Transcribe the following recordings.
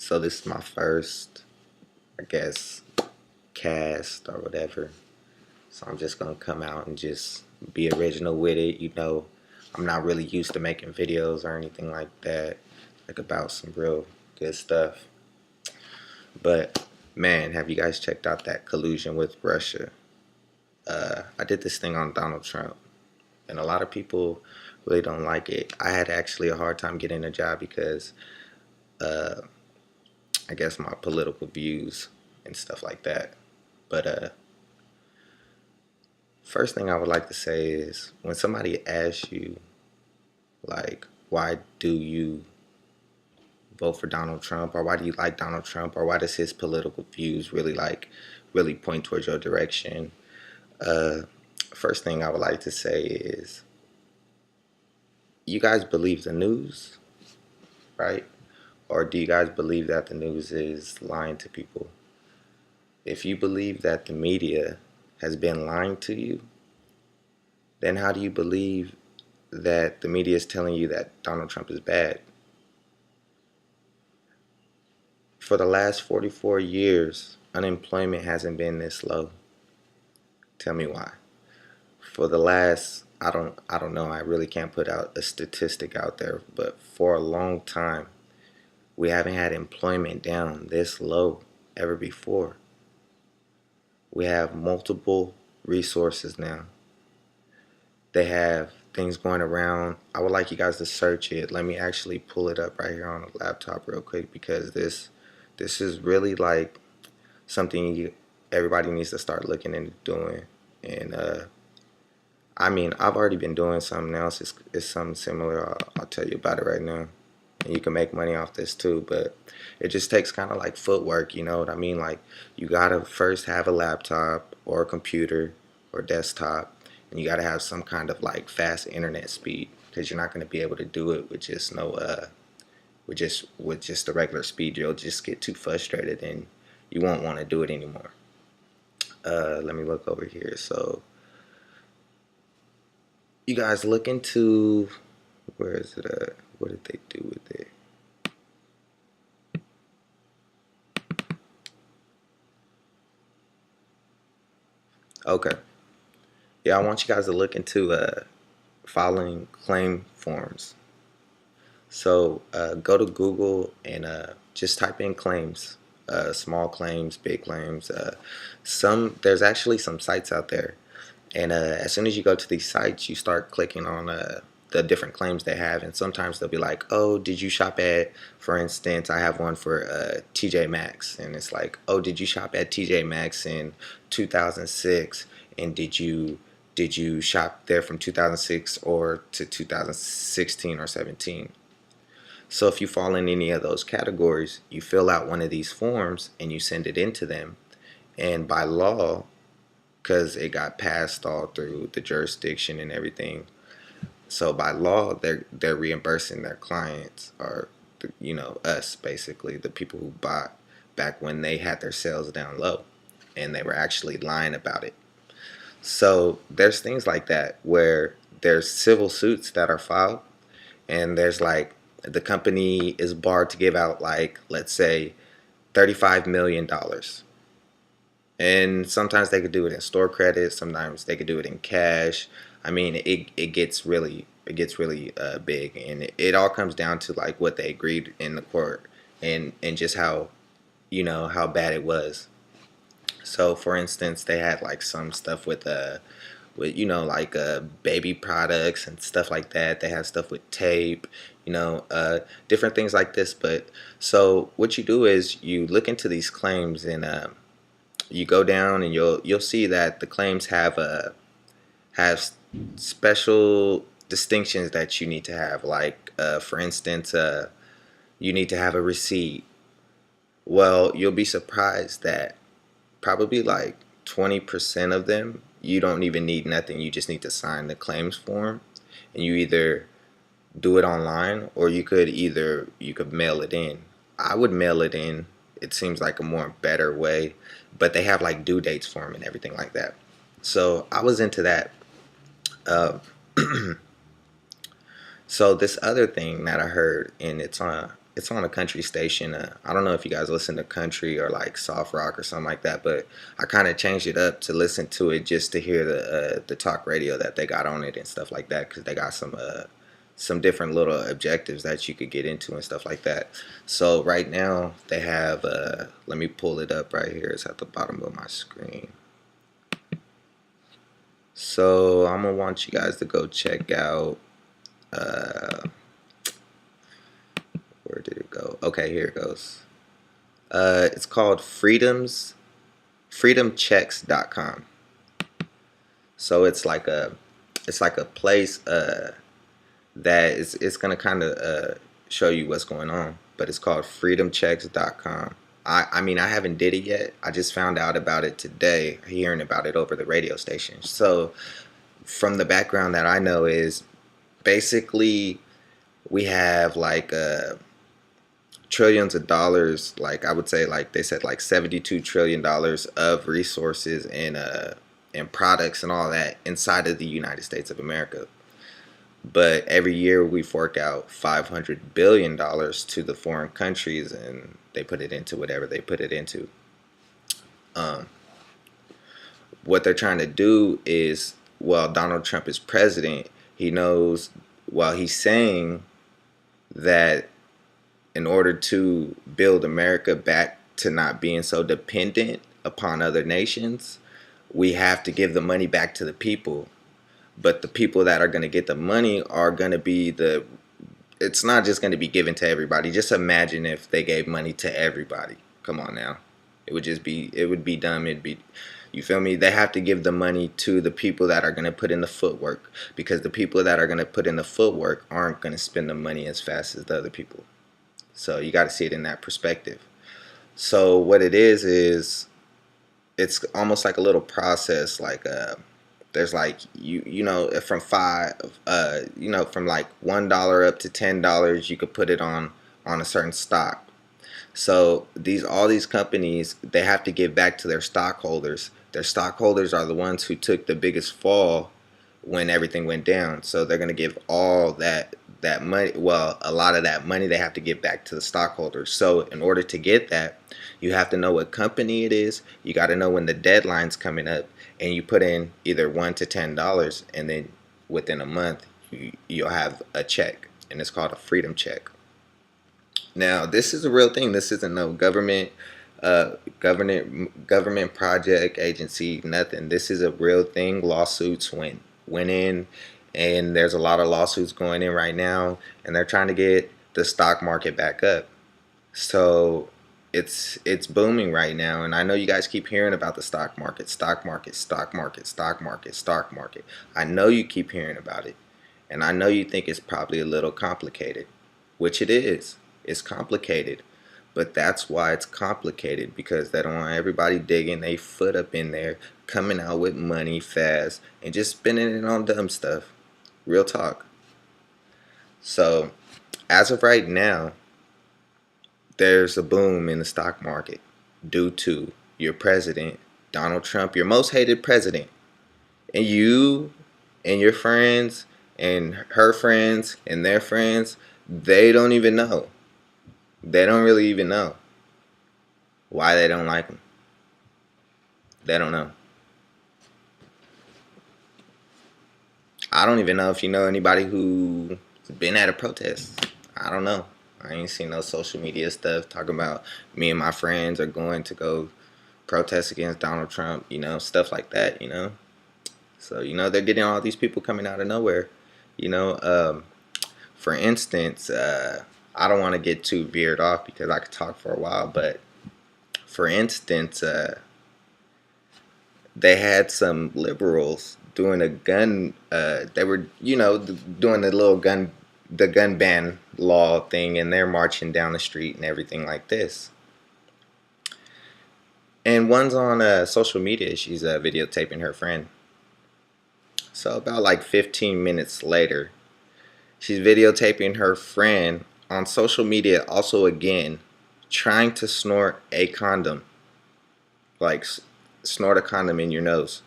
So this is my first, I guess, cast or whatever. So I'm just gonna come out and just be original with it. I'm not really used to making videos or anything like that, like about some real good stuff. But man, have you guys checked out that collusion with Russia? I did this thing on Donald Trump, and a lot of people really don't like it. I had actually a hard time getting a job because uh, I guess my political views and stuff like that. But first thing I would like to say is when somebody asks you, like, why do you vote for Donald Trump, or why do you like Donald Trump, or why does his political views really point towards your direction? Uh, First thing I would like to say is you guys believe the news, right? Or do you guys believe that the news is lying to people? If you believe that the media has been lying to you, then how do you believe that the media is telling you that Donald Trump is bad? For the last 44 years, unemployment hasn't been this low. Tell me why. For the last, I don't know, I really can't put out a statistic out there, but for a long time, we haven't had employment down this low ever before. We have multiple resources now. They have things going around. I would like you guys to search it. Let me actually pull it up right here on the laptop real quick because this is really like something everybody needs to start looking into doing. And I mean, I've already been doing something else. It's something similar. I'll tell you about it right now. And you can make money off this too, but it just takes kind of like footwork, you know what I mean? Like you gotta first have a laptop or a computer or desktop, and you gotta have some kind of like fast internet speed because you're not gonna be able to do it with just no with just the regular speed. You'll just get too frustrated and you won't want to do it anymore. Let me look over here. So you guys look into, where is it at? What did they do with it? Okay. Yeah, I want you guys to look into filing claim forms. So go to Google and just type in claims, small claims, big claims. There's actually some sites out there, and as soon as you go to these sites, you start clicking on the different claims they have, and sometimes they'll be like, "Oh, did you shop at?" For instance, I have one for TJ Maxx, and it's like, "Oh, did you shop at TJ Maxx in 2006? And did you shop there from 2006 or to 2016 or 17?" So if you fall in any of those categories, you fill out one of these forms and you send it in to them. And by law, because it got passed all through the jurisdiction and everything, so by law, they're reimbursing their clients, or us basically, the people who bought back when they had their sales down low, and they were actually lying about it. So there's things like that where there's civil suits that are filed, and there's like the company is barred to give out, like, let's say $35 million. And sometimes they could do it in store credit, sometimes they could do it in cash. I mean, it gets really big, and it all comes down to like what they agreed in the court, and just how bad it was. So for instance, they had like some stuff with like baby products and stuff like that. They have stuff with tape, different things like this. But so what you do is you look into these claims, and you go down and you'll see that the claims have special distinctions that you need to have. Like for instance, you need to have a receipt. Well, you'll be surprised that probably like 20% of them, you don't even need nothing. You just need to sign the claims form, and you either do it online, or you could mail it in. I would mail it in. It seems like a more better way, but they have like due dates for them and everything like that. So I was into that. So this other thing that I heard, and It's on a country station. I don't know if you guys listen to country or like soft rock or something like that, but I kind of changed it up to listen to it just to hear the talk radio that they got on it and stuff like that, because they got some different little objectives that you could get into and stuff like that. So right now they have let me pull it up right here. It's at the bottom of my screen. So I'm gonna want you guys to go check out where did it go? Okay, here it goes. It's called freedomchecks.com. So it's like a place that it's gonna kind of show you what's going on, but it's called freedomchecks.com. I mean, I haven't did it yet. I just found out about it today, hearing about it over the radio station. So from the background that I know is basically we have like trillions of dollars, like I would say, like they said, like $72 trillion of resources and products and all that inside of the United States of America. But every year we fork out $500 billion to the foreign countries, and they put it into whatever they put it into. What they're trying to do is, well, Donald Trump is president. He knows, well, he's saying that in order to build America back to not being so dependent upon other nations, we have to give the money back to the people. But the people that are going to get the money are going to be it's not just going to be given to everybody. Just imagine if they gave money to everybody. Come on now. It would be dumb. You feel me? They have to give the money to the people that are going to put in the footwork, because the people that are going to put in the footwork aren't going to spend the money as fast as the other people. So you got to see it in that perspective. So what it is it's almost like a little process, like there's like you know, from from like $1 up to $10 you could put it on a certain stock. So all these companies, they have to give back to their stockholders. Their stockholders are the ones who took the biggest fall when everything went down. So they're going to give all that money, well, a lot of that money they have to give back to the stockholders. So in order to get that, you have to know what company it is. You got to know when the deadline's coming up, and you put in either $1 to $10, and then within a month you'll have a check, and it's called a freedom check. Now this is a real thing. This isn't no government project, agency, nothing. This is a real thing. Lawsuits went in, and there's a lot of lawsuits going in right now, and they're trying to get the stock market back up. So it's booming right now, and I know you guys keep hearing about the stock market. I know you keep hearing about it, and I know you think it's probably a little complicated, which it is. It's complicated, but that's why it's complicated, because they don't want everybody digging their foot up in there, coming out with money fast, and just spending it on dumb stuff. Real talk. So as of right now, there's a boom in the stock market due to your president, Donald Trump, your most hated president. And you and your friends and her friends and their friends, they don't even know. They don't really even know why they don't like him. They don't know. I don't even know if you know anybody who's been at a protest. I don't know. I ain't seen no social media stuff talking about me and my friends are going to go protest against Donald Trump, you know, stuff like that, you know. So, you know, they're getting all these people coming out of nowhere, you know. For instance, I don't want to get too veered off because I could talk for a while, but for instance, they had some liberals doing a gun, they were, you know, doing the gun ban law thing, and they're marching down the street and everything like this. And one's on social media. She's videotaping her friend. So about like 15 minutes later, she's videotaping her friend on social media, also again trying to snort a condom, like snort a condom in your nose,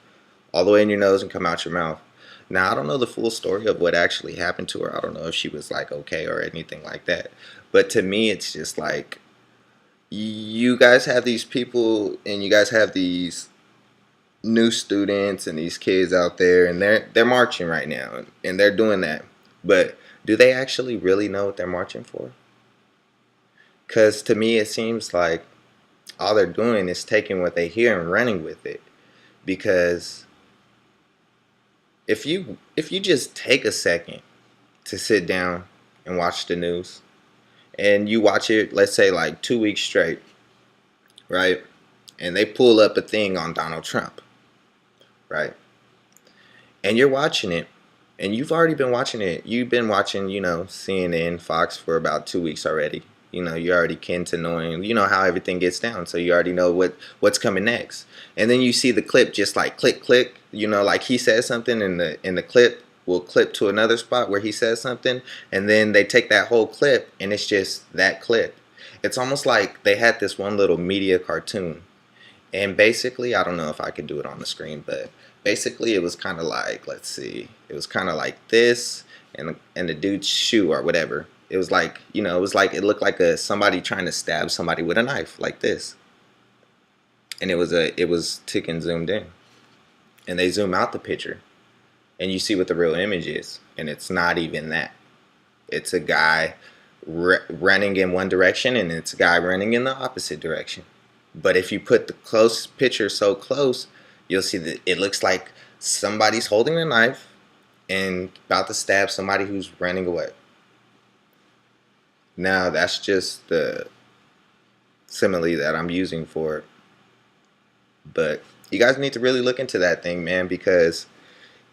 all the way in your nose and come out your mouth. Now, I don't know the full story of what actually happened to her. I don't know if she was like okay or anything like that. But to me, it's just like you guys have these people and you guys have these new students and these kids out there and they're marching right now and they're doing that. But do they actually really know what they're marching for? Because to me, it seems like all they're doing is taking what they hear and running with it. Because if you just take a second to sit down and watch the news and you watch it, let's say like 2 weeks straight, right? And they pull up a thing on Donald Trump, right? And you're watching it, and you've already been watching it. You've been watching, CNN, Fox for about 2 weeks already. You're already kin to knowing, how everything gets down. So you already know what's coming next. And then you see the clip just like click, click, like he says something in the clip will clip to another spot where he says something. And then they take that whole clip and it's just that clip. It's almost like they had this one little media cartoon. And basically, I don't know if I could do it on the screen, but basically it was kind of like, let's see, it was kind of like this and the dude's shoe or whatever. It was like, it looked like somebody trying to stab somebody with a knife like this. And it was ticking zoomed in. And they zoom out the picture and you see what the real image is. And it's not even that. It's a guy running in one direction and it's a guy running in the opposite direction. But if you put the close picture so close, you'll see that it looks like somebody's holding a knife and about to stab somebody who's running away. Now, that's just the simile that I'm using for it. But you guys need to really look into that thing, man, because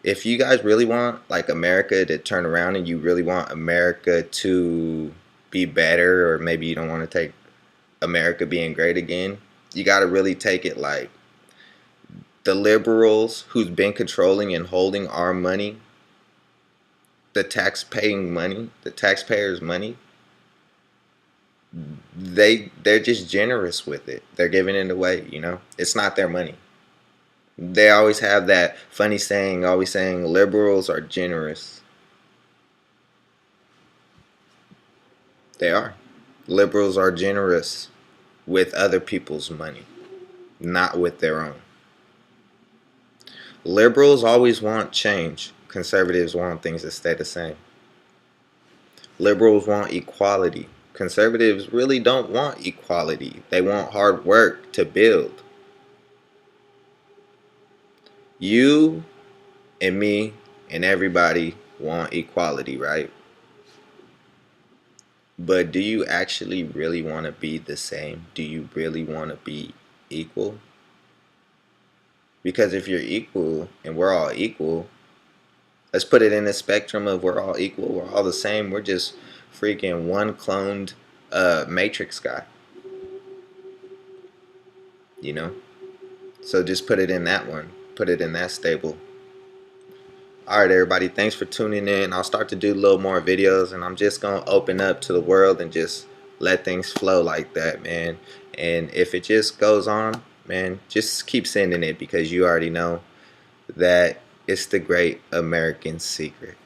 if you guys really want like America to turn around and you really want America to be better, or maybe you don't want to take America being great again, you got to really take it like the liberals who's been controlling and holding our money, the taxpayers' money, they're just generous with it. They're giving it away, It's not their money. They always have that funny saying, always saying liberals are generous. They are. Liberals are generous with other people's money, not with their own. Liberals always want change. Conservatives want things to stay the same. Liberals want equality. Conservatives really don't want equality. They want hard work to build. You and me and everybody want equality, right? But do you actually really want to be the same? Do you really want to be equal? Because if you're equal and we're all equal, let's put it in the spectrum of we're all equal, we're all the same, we're just freaking one cloned Matrix guy. So just put it in that one. Put it in that stable. Alright everybody, thanks for tuning in. I'll start to do a little more videos and I'm just going to open up to the world and just let things flow like that, man. And if it just goes on, man, just keep sending it because you already know that it's the great American secret.